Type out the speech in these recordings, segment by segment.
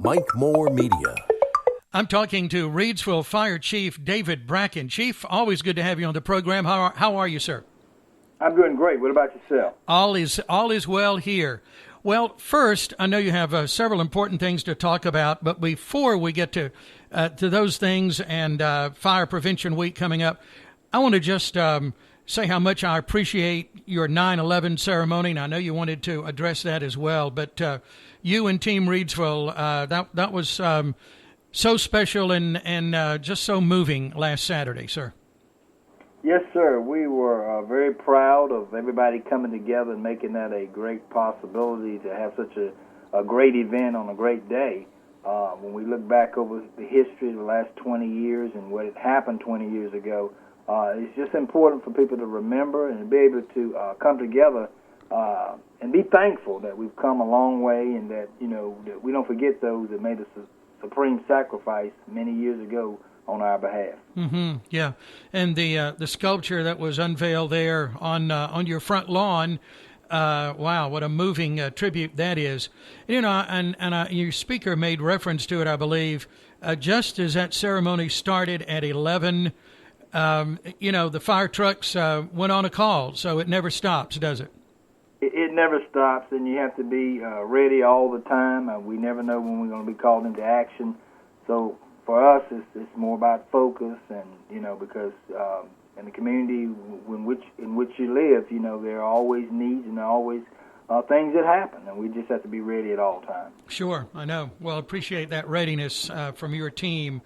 Mike Moore Media. I'm talking to Reidsville Fire Chief David Bracken. Chief, always good to have you on the program. How are you, sir? I'm doing great. What about yourself? All is well here. Well, first, I know you have several important things to talk about, but before we get to those things and Fire Prevention Week coming up, I want to just say how much I appreciate your 9/11 ceremony, and I know you wanted to address that as well. But you and Team Reidsville, that was so special and just so moving last Saturday, sir. Yes, sir. We were very proud of everybody coming together and making that a great possibility to have such a great event on a great day. When we look back over the history of the last 20 years and what had happened 20 years ago, it's just important for people to remember and be able to come together and be thankful that we've come a long way, and that that we don't forget those that made a supreme sacrifice many years ago on our behalf. Mm-hmm. Yeah, and the sculpture that was unveiled there on your front lawn. Wow, what a moving tribute that is. And your speaker made reference to it, I believe. Just as that ceremony started at 11. The fire trucks went on a call, so it never stops, does it? It never stops, and you have to be ready all the time. We never know when we're going to be called into action. So for us, it's more about focus, and because in the community in which you live, there are always needs and there are always things that happen, and we just have to be ready at all times. Sure, I know. Well, appreciate that readiness from your team.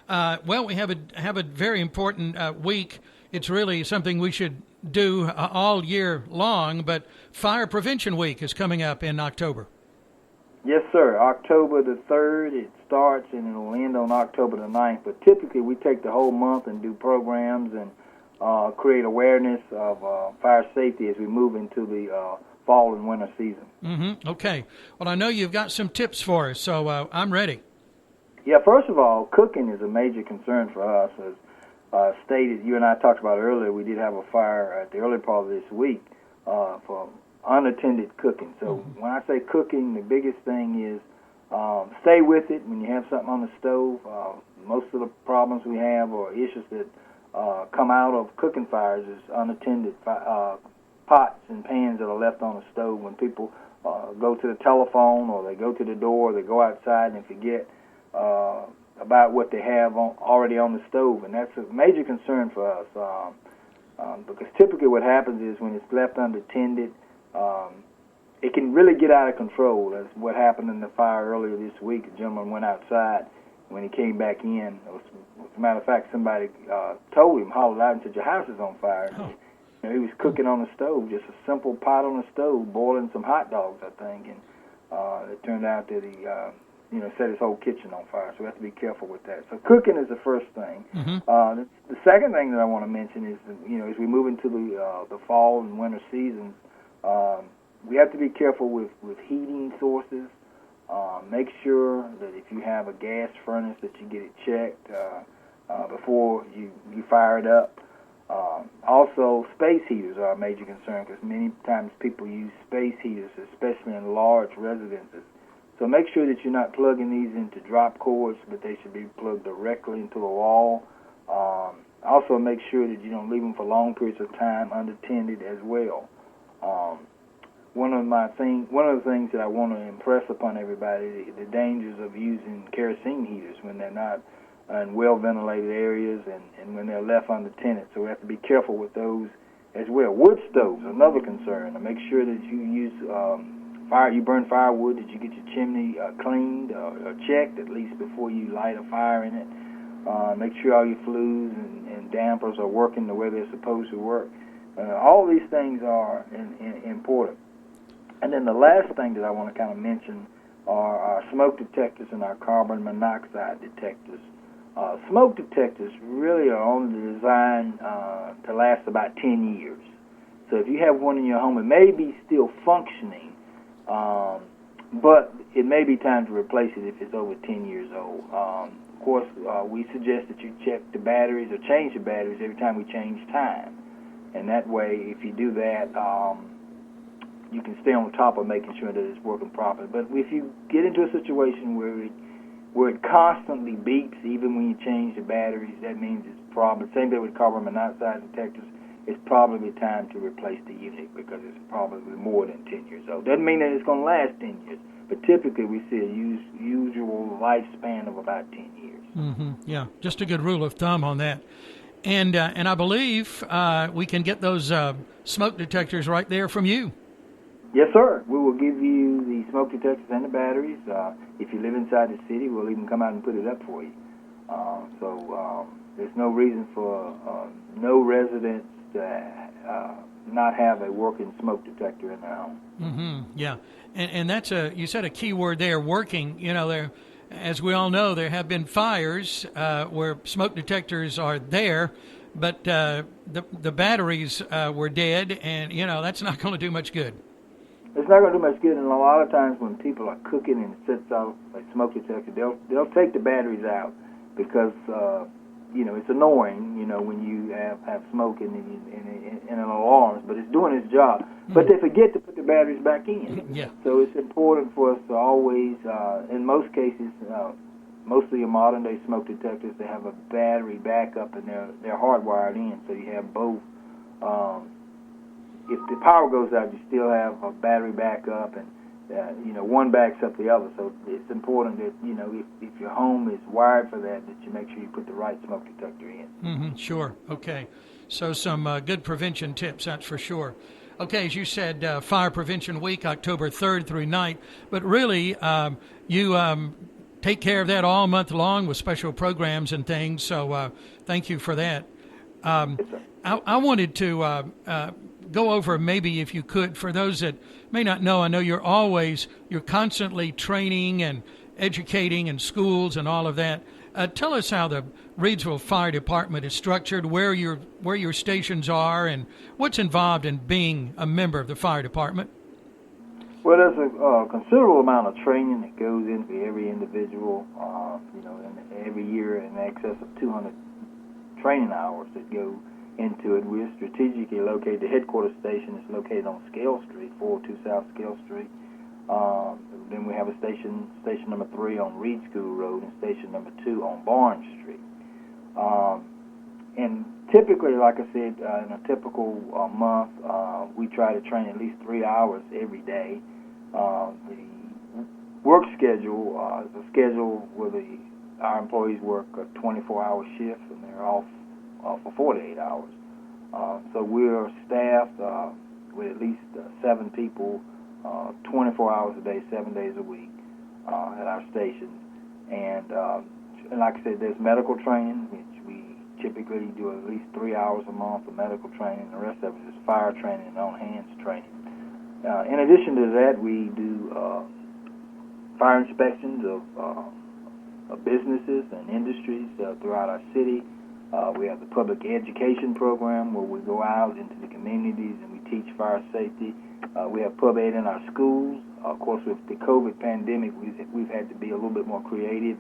Well, we have a very important week. It's really something we should do all year long, but Fire Prevention Week is coming up in October. Yes, sir. October the 3rd, it starts, and it'll end on October the 9th. But typically, we take the whole month and do programs and create awareness of fire safety as we move into the fall and winter season. Mm-hmm. Okay. Well, I know you've got some tips for us, so I'm ready. Yeah, first of all, cooking is a major concern for us. As stated, you and I talked about earlier, we did have a fire at the early part of this week for unattended cooking. So when I say cooking, the biggest thing is stay with it when you have something on the stove. Most of the problems we have or issues that come out of cooking fires is unattended pots and pans that are left on the stove. When people go to the telephone or they go to the door or they go outside and forget about what they have already on the stove, and that's a major concern for us because typically what happens is when it's left unattended, it can really get out of control. That's what happened in the fire earlier this week. A gentleman went outside. When he came back in, as a matter of fact, somebody told him, hollered out and said, "Your house is on fire." Oh. He was cooking on the stove, just a simple pot on the stove, boiling some hot dogs, I think, and it turned out that he set his whole kitchen on fire. So we have to be careful with that. So cooking is the first thing. Mm-hmm. The second thing that I want to mention is that, as we move into the fall and winter seasons, we have to be careful with heating sources. Make sure that if you have a gas furnace that you get it checked before you fire it up. Also, space heaters are a major concern because many times people use space heaters, especially in large residences. So make sure that you're not plugging these into drop cords, but they should be plugged directly into the wall. Also, make sure that you don't leave them for long periods of time unattended as well. One of the things that I want to impress upon everybody, the dangers of using kerosene heaters when they're not in well-ventilated areas and when they're left unattended. So we have to be careful with those as well. Wood stoves, another concern. And make sure that you use you burn firewood, that you get your chimney cleaned or checked at least before you light a fire in it. Make sure all your flues and dampers are working the way they're supposed to work. All these things are important. And then the last thing that I want to kind of mention are our smoke detectors and our carbon monoxide detectors. Smoke detectors really are only designed to last about 10 years. So if you have one in your home, it may be still functioning, but it may be time to replace it if it's over 10 years old. Of course, we suggest that you check the batteries or change the batteries every time we change time. And that way, if you do that, you can stay on top of making sure that it's working properly. But if you get into a situation where it constantly beeps, even when you change the batteries, that means it's a problem. Same thing with carbon monoxide detectors. It's probably time to replace the unit because it's probably more than 10 years old. Doesn't mean that it's going to last 10 years, but typically we see a usual lifespan of about 10 years. Mm-hmm. Yeah, just a good rule of thumb on that. And I believe we can get those smoke detectors right there from you. Yes, sir. We will give you the smoke detectors and the batteries. If you live inside the city, we'll even come out and put it up for you. So there's no reason for no residents to not have a working smoke detector in their home. Mm-hmm. Yeah, and that's you said a key word there, working. You know, there, as we all know, there have been fires where smoke detectors are there, but the batteries were dead, and that's not going to do much good. It's not going to do much good, and a lot of times when people are cooking and it sets off a smoke detector, they'll take the batteries out because it's annoying, when you have smoke and an alarm, but it's doing its job. But they forget to put the batteries back in. Yeah. So it's important for us to always, in most cases, most of your modern day smoke detectors, they have a battery backup and they're hardwired in, so you have both. If the power goes out, you still have a battery backup, and one backs up the other. So it's important that if your home is wired for that you make sure you put the right smoke detector in. Mm-hmm. Sure. Okay. So some good prevention tips, that's for sure. Okay, as you said, Fire Prevention Week, October 3rd through 9th, but really you take care of that all month long with special programs and things. So thank you for that. Yes, sir. I wanted to go over, maybe if you could, for those that may not know, I know you're constantly training and educating in schools and all of that. Tell us how the Reidsville Fire Department is structured, where your stations are, and what's involved in being a member of the fire department. Well, there's a considerable amount of training that goes into every individual, and every year in excess of 200 training hours that go into it. We're strategically located. The headquarters station is located on Scale Street, 402 South Scale Street. Then we have a station number 3 on Reed School Road, and station number 2 on Barnes Street. And typically, like I said, in a typical month, we try to train at least 3 hours every day. The work schedule is a schedule where our employees work a 24-hour shift, and they're off for 48 hours. So we're staffed with at least 7 people, 24 hours a day, 7 days a week at our stations. And like I said, there's medical training, which we typically do at least 3 hours a month of medical training. The rest of it is fire training and on-hands training. In addition to that, we do fire inspections of businesses and industries throughout our city. We have the public education program where we go out into the communities and we teach fire safety. We have pub ed in our schools. Of course, with the COVID pandemic, we've had to be a little bit more creative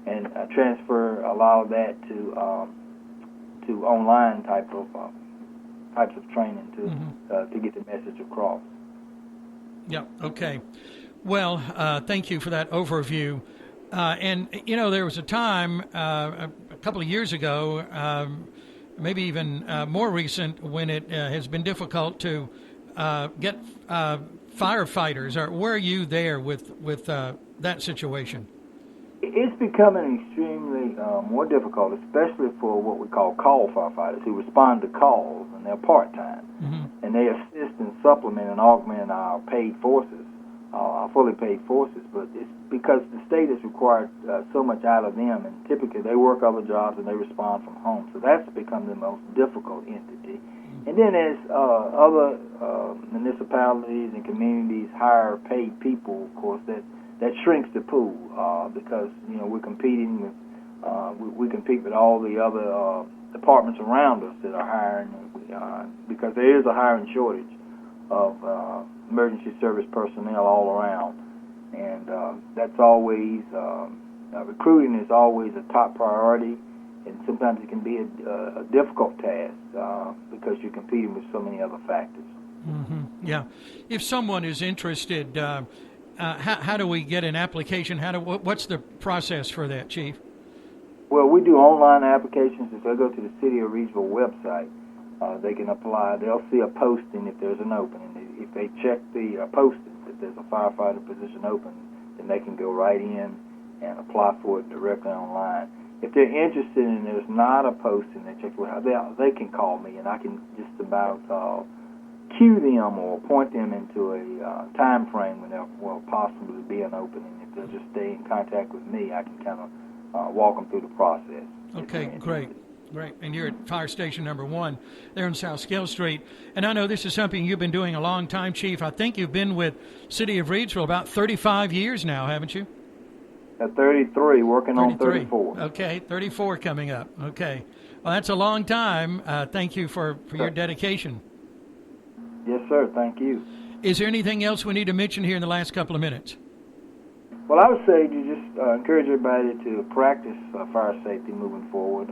and transfer a lot of that to online types of training to get the message across. Yeah. Okay. Well, thank you for that overview. And there was a time a couple of years ago, maybe even more recent, when it has been difficult to get firefighters. Or where are you there with that situation? It's becoming extremely more difficult, especially for what we call call firefighters who respond to calls, and they're part-time. Mm-hmm. And they assist and supplement and augment our paid forces, our fully paid forces. But it's because the state has required so much out of them, and typically they work other jobs and they respond from home. So that's become the most difficult entity. And then as other municipalities and communities hire paid people, of course, that shrinks the pool because we're competing with we compete with all the other departments around us that are hiring because there is a hiring shortage of emergency service personnel all around, and that's always recruiting is always a top priority, and sometimes it can be a difficult task because you're competing with so many other factors. Yeah. If someone is interested, how do we get an application? What's the process for that, Chief? Well, we do online applications. If they go to the City of Reidsville website, they can apply. They'll see a posting if there's an opening. If they check the posting, if there's a firefighter position open, then they can go right in and apply for it directly online. If they're interested and there's not a posting, they can call me, and I can just about cue them or point them into a time frame when there will possibly be an opening. If they'll just stay in contact with me, I can kind of walk them through the process. Okay, great. And you're at Fire Station number 1 there on South Scale Street. And I know this is something you've been doing a long time, Chief. I think you've been with City of Reidsville about 35 years now, haven't you? At 33, working 33. on 34. Okay, 34 coming up. Okay. Well, that's a long time. Thank you for your dedication. Yes, sir. Thank you. Is there anything else we need to mention here in the last couple of minutes? Well, I would say to just encourage everybody to practice fire safety moving forward.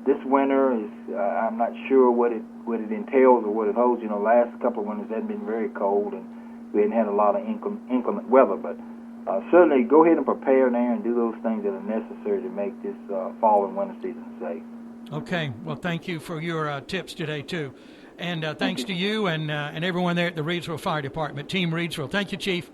This winter is, I'm not sure what it entails or what it holds. You know, last couple of winters had been very cold, and we hadn't had a lot of inclement weather, but certainly go ahead and prepare now and do those things that are necessary to make this fall and winter season safe. Okay. Well, thank you for your tips today, too. And thanks to you and everyone there at the Reidsville Fire Department, Team Reidsville. Thank you, Chief.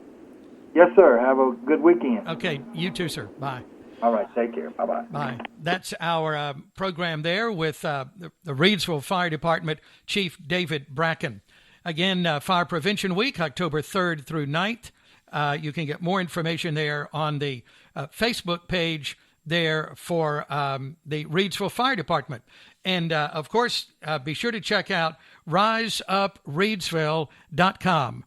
Yes, sir. Have a good weekend. Okay. You too, sir. Bye. All right. Take care. Bye-bye. Bye. That's our program there with the Reidsville Fire Department Chief David Bracken. Again, Fire Prevention Week, October 3rd through 9th. You can get more information there on the Facebook page there for the Reidsville Fire Department. And, of course, be sure to check out riseupresreidsville.com.